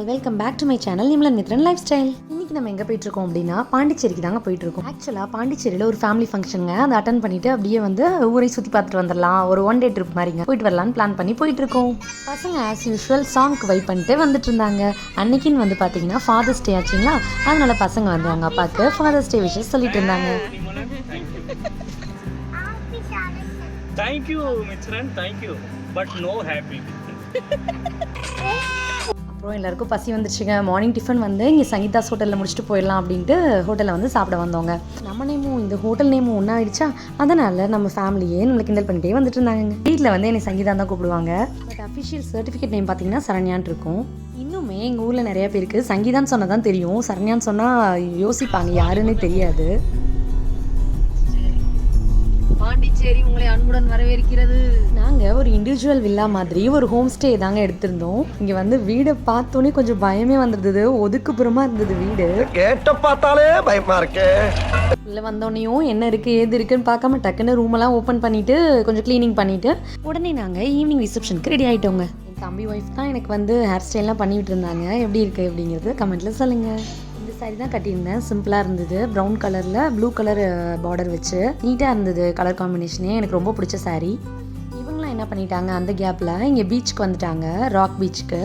Welcome back to my channel Nimlan Mithran lifestyle. இன்னைக்கு நம்ம எங்கே போயிட்டுருக்கோம் அப்படின்னா பாண்டிச்சேரிக்கு தாங்க போயிட்டுருக்கோம். ஆக்சுவலாக பாண்டிச்சேரியில் ஒரு ஃபேமிலி ஃபங்க்ஷனுங்க, அதை அட்டன் பண்ணிட்டு அப்படியே வந்து ஊரை சுற்றி பார்த்துட்டு வந்துடலாம், ஒரு ஒன் டே ட்ரிப் மாதிரிங்க போயிட்டு வரலான்னு பிளான் பண்ணி போயிட்டுருக்கோம். பசங்க ஆஸ் யூஷுவல் சாங்க்கு வைப் பண்ணிட்டு வந்துட்டு இருந்தாங்க. அன்னைக்குன்னு வந்து பார்த்தீங்கன்னா ஃபாதர்ஸ் டே ஆச்சுங்களா, அதனால பசங்க வந்து அவங்க அப்பாவுக்கு ஃபாதர்ஸ் டே விஷஸ் சொல்லிட்டு இருந்தாங்க. Thank you Mithran, thank you, but no happy. அப்புறம் எல்லாருக்கும் பசி வந்துருச்சுங்க. மார்னிங் டிஃபன் வந்து இங்கே சங்கீதாஸ் ஹோட்டலில் முடிச்சுட்டு போயிடலாம் அப்படின்ட்டு ஹோட்டலில் வந்து சாப்பிட வந்தோங்க. நம்ம நேமும் இந்த ஹோட்டல் நேமும் ஒன்றா ஆயிடுச்சா, அதனால் நம்ம ஃபேமிலியே நம்மளை கிண்டல் பண்ணிட்டே வந்துட்டு இருந்தாங்க. வீட்டில் வந்து என்னை சங்கீதா தான் கூப்பிடுவாங்க, பட் அஃபிஷியல் சர்டிஃபிகேட் நேம் பார்த்தீங்கன்னா சரண்யான் இருக்கும். இன்னுமே எங்கள் ஊரில் நிறைய பேருக்கு சங்கீதான்னு சொன்னால் தான் தெரியும், சரண்யான்னு சொன்னால் யோசிப்பாங்க, யாருன்னே தெரியாது. பாண்டிச்சேரி உங்களை அன்புடன் வரவேற்கிறது. நாங்கள் ஒரு இண்டிவிஜுவல் வில்லா மாதிரி ஒரு ஹோம் ஸ்டே தாங்க எடுத்திருந்தோம். இங்கே வந்து வீடை பார்த்தோன்னே கொஞ்சம் பயமே வந்துருந்தது, ஒதுக்குப்புறமா இருந்தது வீடு. கேட்ட பார்த்தாலே பயமா இருக்கு. உள்ள வந்தோடனையும் என்ன இருக்குது ஏது இருக்குன்னு பார்க்காம டக்குன்னு ரூமெல்லாம் ஓப்பன் பண்ணிவிட்டு கொஞ்சம் க்ளீனிங் பண்ணிவிட்டு உடனே நாங்கள் ஈவினிங் ரிசப்ஷனுக்கு ரெடி ஆகிட்டோங்க. என் தம்பி ஒய்ஃப் தான் எனக்கு வந்து ஹேர் ஸ்டைல்லாம் பண்ணிகிட்டு இருந்தாங்க. எப்படி இருக்குது அப்படிங்கிறது கமெண்ட்டில் சொல்லுங்கள். சாரி தான் கட்டியிருந்தேன், சிம்பிளாக இருந்தது, ப்ரௌன் கலரில் ப்ளூ கலர் பார்டர் வச்சு நீட்டாக இருந்தது. கலர் காம்பினேஷனே எனக்கு ரொம்ப பிடிச்ச சாரீ. இவங்களாம் என்ன பண்ணிட்டாங்க, அந்த கேப்பில் இங்கே பீச்சுக்கு வந்துட்டாங்க, ராக் பீச்சுக்கு.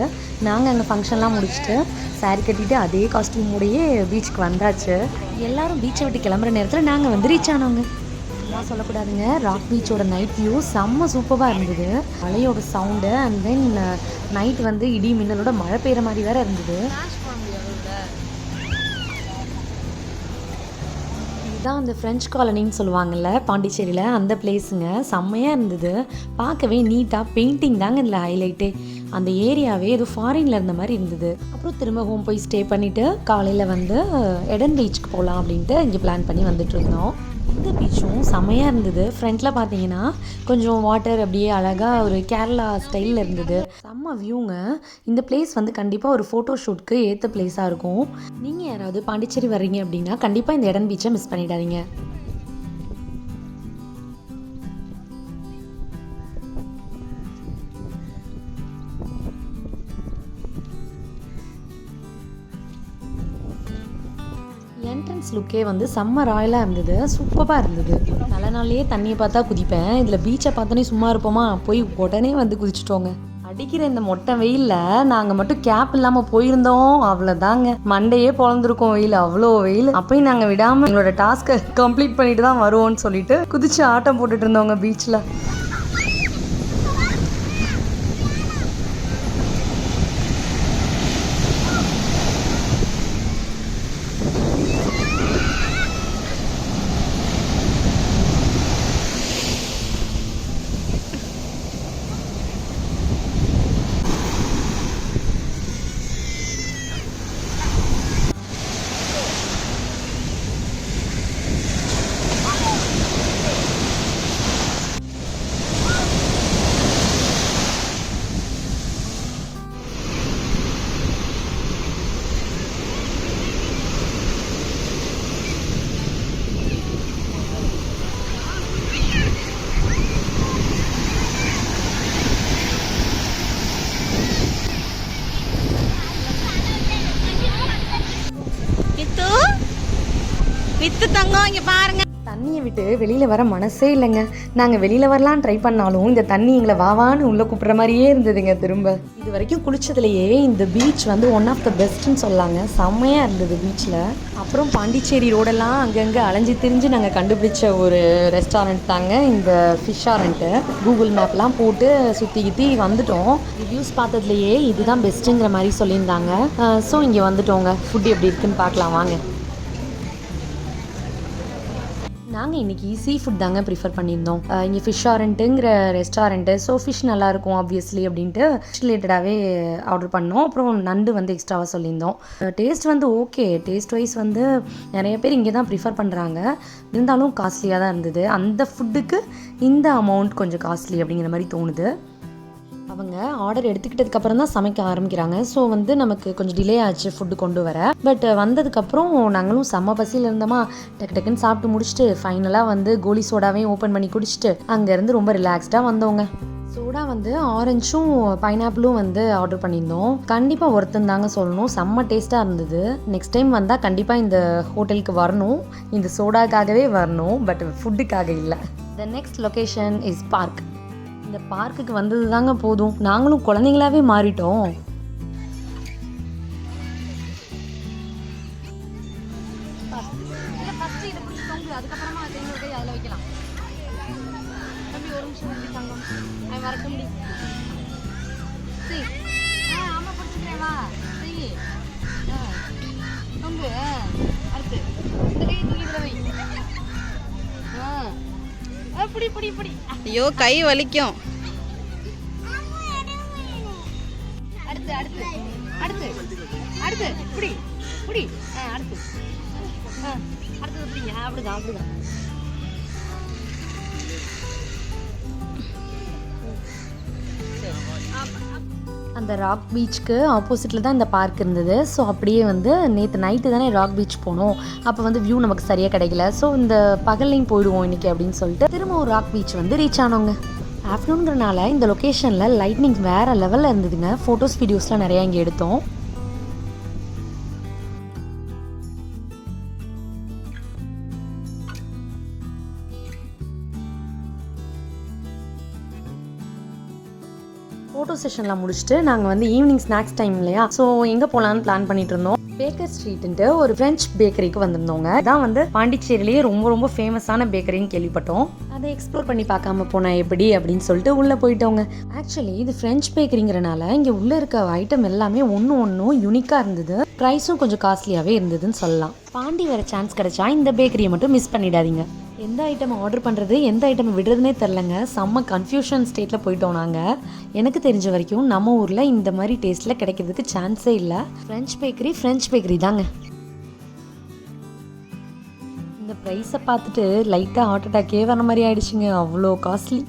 நாங்கள் அங்கே ஃபங்க்ஷன்லாம் முடிச்சுட்டு சாரீ கட்டிட்டு அதே காஸ்டியூமோடையே பீச்சுக்கு வந்தாச்சு. எல்லோரும் பீச்சை விட்டு கிளம்புற நேரத்தில் நாங்கள் வந்து ரீச் ஆனோங்க. நான் சொல்லக்கூடாதுங்க, ராக் பீச்சோட நைட் வியூ செம்ம சூப்பராக இருந்தது. மழையோட சவுண்டு அண்ட் தென் நைட் வந்து இடி மின்னலோட மழை பெய்கிற மாதிரி வேறு இருந்தது. தான் அந்த ஃப்ரெஞ்ச் காலனின்னு சொல்லுவாங்கள்ல பாண்டிச்சேரியில், அந்த பிளேஸுங்க செம்மையாக இருந்தது. பார்க்கவே நீட்டாக பெயிண்டிங் தாங்க இதில் ஹைலைட்டே. அந்த ஏரியாவே ஏதோ ஃபாரினில் இருந்த மாதிரி இருந்தது. அப்புறம் திரும்ப ஹோம் போய் ஸ்டே பண்ணிவிட்டு காலையில் வந்து எடன் பீச்சுக்கு போகலாம் அப்படின்ட்டு இங்கே பிளான் பண்ணி வந்துட்டு இருந்தோம். இந்த பீச்சும் செம்மையாக இருந்தது. ஃப்ரண்ட்டில் பார்த்தீங்கன்னா கொஞ்சம் வாட்டர் அப்படியே அழகாக ஒரு கேரளா ஸ்டைலில் இருந்தது. செம்ம வியூங்க. இந்த பிளேஸ் வந்து கண்டிப்பாக ஒரு ஃபோட்டோ ஷூட்க்கு ஏற்ற பிளேஸாக இருக்கும். நீங்கள் யாராவது பாண்டிச்சேரி வர்றீங்க அப்படின்னா கண்டிப்பாக இந்த எடன் பீச்சை மிஸ் பண்ணிடாதீங்க. என்ட்ரன்ஸ் லுக்கே வந்து செம்ம ராயலாக இருந்தது, சூப்பராக இருந்தது. நல்ல நாள்லேயே தண்ணியை பார்த்தா குதிப்பேன், இதில் பீச்சை பார்த்தோன்னே சும்மா இருப்போமா, போய் உடனே வந்து குதிச்சிட்டோங்க. அடிக்கிற இந்த மொட்டை வெயிலில் நாங்கள் மட்டும் கேப் இல்லாமல் போயிருந்தோம், அவ்வளோதாங்க மண்டையே பொழந்துருக்கோம் வெயில், அவ்வளோ வெயில். அப்பயும் நாங்கள் விடாமல் எங்களோட டாஸ்க்கை கம்ப்ளீட் பண்ணிட்டு தான் வருவோம்னு சொல்லிட்டு குதிச்சு ஆட்டம் போட்டுட்டு இருந்தோங்க பீச்சில். வித்து தங்கம் இங்க பாருங்க. தண்ணியை விட்டு வெளியில் வர மனசே இல்லைங்க. நாங்கள் வெளியில் வரலான்னு ட்ரை பண்ணாலும் இந்த தண்ணி எங்களை வாவான்னு உள்ளே கூப்பிட்ற மாதிரியே இருந்ததுங்க. திரும்ப இது வரைக்கும் குளிச்சதுலேயே இந்த பீச் வந்து ஒன் ஆஃப் த பெஸ்ட்டுன்னு சொல்லாங்க. செம்மையாக இருந்தது பீச்சில். அப்புறம் பாண்டிச்சேரி ரோடெல்லாம் அங்கங்கே அலைஞ்சி திரிஞ்சு நாங்கள் கண்டுபிடிச்ச ஒரு ரெஸ்டாரண்ட் தாங்க இந்த ஃபிஷ்ஷாரண்ட்டு. கூகுள் மேப்லாம் போட்டு சுற்றி கித்தி வந்துட்டோம். ரிவ்யூஸ் பார்த்ததுலையே இதுதான் பெஸ்ட்டுங்கிற மாதிரி சொல்லியிருந்தாங்க. ஸோ இங்கே வந்துட்டோங்க. ஃபுட் எப்படி இருக்குன்னு பார்க்கலாம் வாங்க. நாங்கள் இன்றைக்கி சீ ஃபுட் தாங்க ப்ரிஃபர் பண்ணியிருந்தோம். இங்கே ஃபிஷ்ஷாரண்ட்டுங்கிற ரெஸ்டாரண்ட்டு, ஸோ ஃபிஷ் நல்லாயிருக்கும் ஆப்வியஸ்லி அப்படின்ட்டு ஃபிஷ் ரிலேட்டடாகவே ஆர்டர் பண்ணோம். அப்புறம் நண்டு வந்து எக்ஸ்ட்ராவாக சொல்லியிருந்தோம். டேஸ்ட் வந்து ஓகே, டேஸ்ட் வைஸ் வந்து நிறைய பேர் இங்கே தான் ப்ரிஃபர் பண்ணுறாங்க, இருந்தாலும் காஸ்ட்லியாக தான் இருந்தது. அந்த ஃபுட்டுக்கு இந்த அமௌண்ட் கொஞ்சம் காஸ்ட்லி அப்படிங்கிற மாதிரி தோணுது. அவங்க ஆர்டர் எடுத்துக்கிட்டதுக்கப்புறம் தான் சமைக்க ஆரம்பிக்கிறாங்க. ஸோ வந்து நமக்கு கொஞ்சம் டிலே ஆச்சு ஃபுட்டு கொண்டு வர. பட் வந்ததுக்கப்புறம் நாங்களும் செம்ம பசியில் இருந்தோமா, டக்கு டக்குன்னு சாப்பிட்டு முடிச்சுட்டு ஃபைனலாக வந்து கோலி சோடாவையும் ஓப்பன் பண்ணி குடிச்சிட்டு அங்கேருந்து ரொம்ப ரிலாக்ஸ்டாக வந்தோங்க. சோடா வந்து ஆரஞ்சும் பைனாப்பிளும் வந்து ஆர்டர் பண்ணியிருந்தோம். கண்டிப்பாக ஒருத்தந்தாங்க சொல்லணும், செம்ம டேஸ்ட்டாக இருந்தது. நெக்ஸ்ட் டைம் வந்தால் கண்டிப்பாக இந்த ஹோட்டலுக்கு வரணும், இந்த சோடாக்காகவே வரணும், பட் ஃபுட்டுக்காக இல்லை. The next location is park. இந்த பார்க்குக்கு வந்தது தாங்க போதும், நாங்களும் குழந்தைங்களாவே மாறிட்டோம். ஐயோ கை வலிக்கும். அந்த ராக் பீச்சுக்கு ஆப்போசிட்டில் தான் இந்த பார்க் இருந்தது. ஸோ அப்படியே வந்து நேற்று நைட்டு தானே ராக் பீச் போனோம், அப்போ வந்து வியூ நமக்கு சரியாக கிடைக்கல. ஸோ இந்த பகல்லையும் போயிடுவோம் இன்றைக்கி அப்படின்னு சொல்லிட்டு திரும்ப ஒரு ராக் பீச் வந்து ரீச் ஆனோங்க. ஆஃப்டர்நூனுங்கிறனால இந்த லொக்கேஷனில் லைட்னிங் வேறு லெவலில் இருந்ததுங்க. ஃபோட்டோஸ் வீடியோஸ்லாம் நிறையா இங்கே எடுத்தோம். ஃபோட்டோ செஷன்லாம் முடிச்சுட்டு நாங்கள் வந்து ஈவினிங் ஸ்நாக்ஸ் டைம் இல்லையா, ஸோ எங்கே போகலான்னு பிளான் பண்ணிட்டு இருந்தோம். பேக்கர் ஸ்ட்ரீட்டுன்ட்டு ஒரு ஃப்ரெஞ்ச் பேக்கரிக்கு வந்திருந்தோங்க. இதான் வந்து பாண்டிச்சேரியிலேயே ரொம்ப ரொம்ப ஃபேமஸான பேக்கரின்னு கேள்விப்பட்டோம். அதை எக்ஸ்ப்ளோர் பண்ணி பார்க்காம போனால் எப்படி அப்படின்னு சொல்லிட்டு உள்ளே போயிட்டோங்க. ஆக்சுவலி இது ஃப்ரெஞ்ச் பேக்கரிங்கிறனால இங்கே உள்ளே இருக்க ஐட்டம் எல்லாமே ஒன்றும் யூனிக்காக இருந்தது. ப்ரைஸும் கொஞ்சம் காஸ்ட்லியாகவே இருந்ததுன்னு சொல்லலாம். பாண்டி வர சான்ஸ் கிடைச்சா இந்த பேக்கரியை மட்டும் மிஸ் பண்ணிடாதீங்க. எந்த ஐட்டம் ஆர்டர் பண்ணுறது, எந்த ஐட்டம் விடுறதுனே தெரிலங்க. செம்ம கன்ஃபியூஷன் ஸ்டேட்டில் போயிட்டோம் நாங்கள். எனக்கு தெரிஞ்ச வரைக்கும் நம்ம ஊரில் இந்த மாதிரி டேஸ்ட்டில் கிடைக்கிறதுக்கு சான்ஸே இல்லை. ஃப்ரெஞ்ச் பேக்கரி தாங்க. இந்த ப்ரைஸை பார்த்துட்டு லைட்டாக ஹார்ட் அட்டாக்கே வர மாதிரி ஆயிடுச்சுங்க, அவ்வளோ காஸ்ட்லி.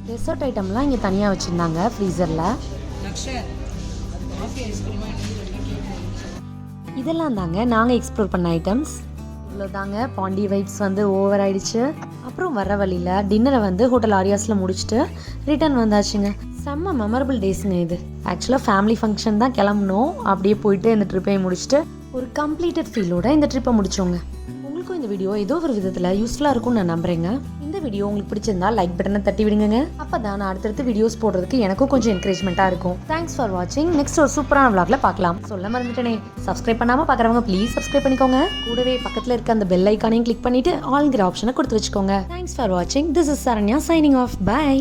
டெசர்ட் ஐட்டம்லாம் இங்கே தனியாக வச்சுருந்தாங்க ஃப்ரீசரில். இதெல்லாம் தாங்க நாங்கள் எக்ஸ்ப்ளோர் பண்ண ஐட்டம்ஸ். இவ்வளோ தாங்க. பாண்டி வைப்ஸ் வந்து ஓவர் ஆயிடுச்சு. அப்புறம் வர வழியில் டின்னரை வந்து ஹோட்டல் ஆரியாஸில் முடிச்சுட்டு ரிட்டர்ன் வந்தாச்சுங்க. செம்ம மெமரபிள் டேஸுங்க இது. ஆக்சுவலாக ஃபேமிலி ஃபங்க்ஷன் தான் கிளம்பணும், அப்படியே போயிட்டு இந்த ட்ரிப்பையும் முடிச்சுட்டு ஒரு கம்ப்ளீட்டட் ஃபீலோட இந்த ட்ரிப்பை முடிச்சோங்க. உங்களுக்கும் இந்த வீடியோ ஏதோ ஒரு விதத்தில் யூஸ்ஃபுல்லாக இருக்கும்னு நான் நம்புறேங்க. இந்த வீடியோ உங்களுக்கு பிடிச்சிருந்தா லைக் பட்டனை தட்டி விடுங்க. அப்போ தான் நான் அடுத்தடுத்து வீடியோஸ் போடுறதுக்கு எனக்கும் கொஞ்சம் என்கரேஜ்மெண்ட்டாக இருக்கும். தேங்க்ஸ் ஃபார் வாட்சிங். நெக்ஸ்ட் ஒரு சூப்பரான vlogல பார்க்கலாம். சொல்ல மறந்துட்டேனே, சப்ஸ்கிரைப் பண்ணாமல் பார்க்குறவங்க ப்ளீஸ் சப்ஸ்கிரைப் பண்ணிக்கோங்க. கூடவே பக்கத்தில் இருக்க அந்த பெல் ஐக்கானையும் கிளிக் பண்ணிட்டு ஆல்ங்கிற ஆப்ஷனை கொடுத்து வச்சுக்கோங்க. தேங்க்ஸ் ஃபார் வாட்சிங். This is Saranya signing off. By.